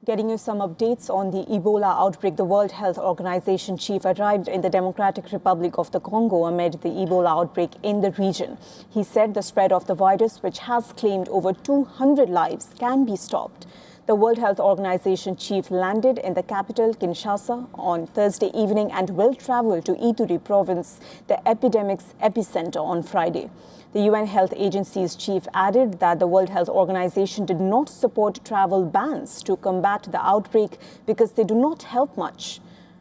Getting you some updates on the Ebola outbreak. The World Health Organization chief arrived in the Democratic Republic of the Congo amid the Ebola outbreak in the region. He said the spread of the virus, which has claimed over 200 lives, can be stopped. The World Health Organization chief landed in the capital, Kinshasa, on Thursday evening and will travel to Ituri province, the epidemic's epicenter, on Friday. The UN Health Agency's chief added that the World Health Organization did not support travel bans to combat the outbreak because they do not help much.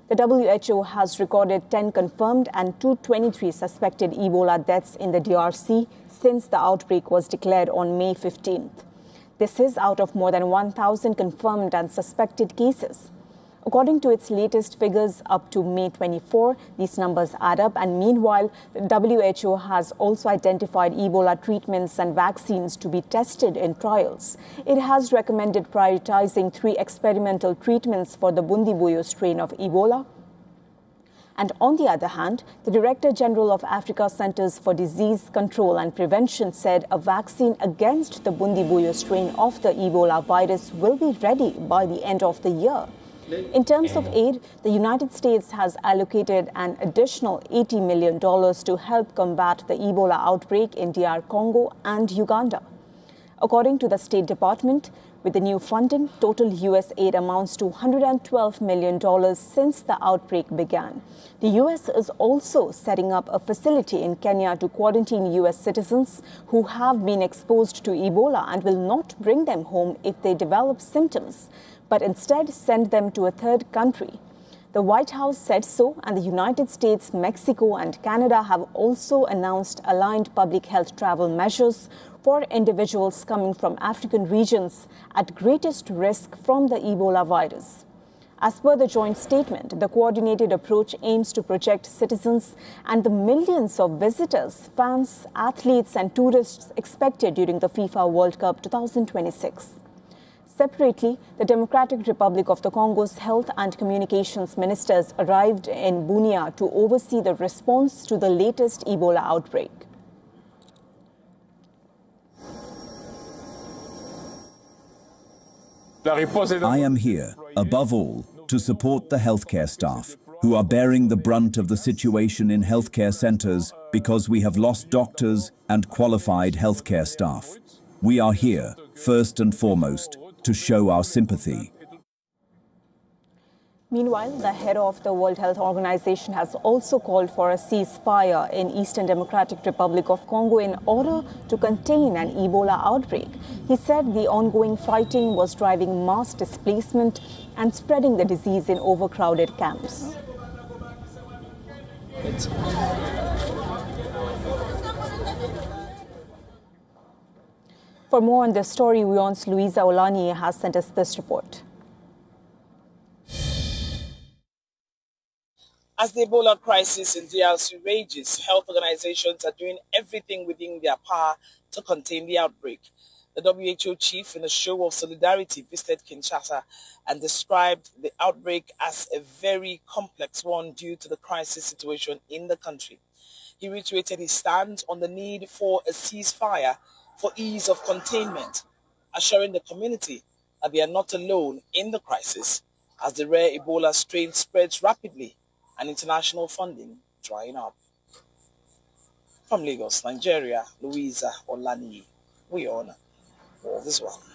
The WHO has recorded 10 confirmed and 223 suspected Ebola deaths in the DRC since the outbreak was declared on May 15th. This is out of more than 1,000 confirmed and suspected cases. According to its latest figures up to May 24, these numbers add up. And meanwhile, the WHO has also identified Ebola treatments and vaccines to be tested in trials. It has recommended prioritizing 3 experimental treatments for the Bundibugyo strain of Ebola. And on the other hand, the Director General of Africa Centers for Disease Control and Prevention said a vaccine against the Bundibugyo strain of the Ebola virus will be ready by the end of the year. In terms of aid, the United States has allocated an additional $80 million to help combat the Ebola outbreak in DR Congo and Uganda. According to the State Department, with the new funding, total U.S. aid amounts to $112 million since the outbreak began. The U.S. is also setting up a facility in Kenya to quarantine U.S. citizens who have been exposed to Ebola and will not bring them home if they develop symptoms, but instead send them to a third country. The White House said so, and the United States, Mexico, and Canada have also announced aligned public health travel measures for individuals coming from African regions at greatest risk from the Ebola virus. As per the joint statement, the coordinated approach aims to protect citizens and the millions of visitors, fans, athletes, and tourists expected during the FIFA World Cup 2026. Separately, the Democratic Republic of the Congo's health and communications ministers arrived in Bunia to oversee the response to the latest Ebola outbreak. I am here, above all, to support the healthcare staff, who are bearing the brunt of the situation in healthcare centers because we have lost doctors and qualified healthcare staff. We are here, first and foremost, to show our sympathy. Meanwhile, the head of the World Health Organization has also called for a ceasefire in Eastern Democratic Republic of Congo in order to contain an Ebola outbreak. He said the ongoing fighting was driving mass displacement and spreading the disease in overcrowded camps. For more on this story, WION's Louisa Olani has sent us this report. As the Ebola crisis in DRC rages, health organizations are doing everything within their power to contain the outbreak. The WHO chief, in a show of solidarity, visited Kinshasa and described the outbreak as a very complex one due to the crisis situation in the country. He reiterated his stand on the need for a ceasefire for ease of containment, assuring the community that they are not alone in the crisis as the rare Ebola strain spreads rapidly and international funding drying up. From Lagos, Nigeria, Louisa Olani, WION The World.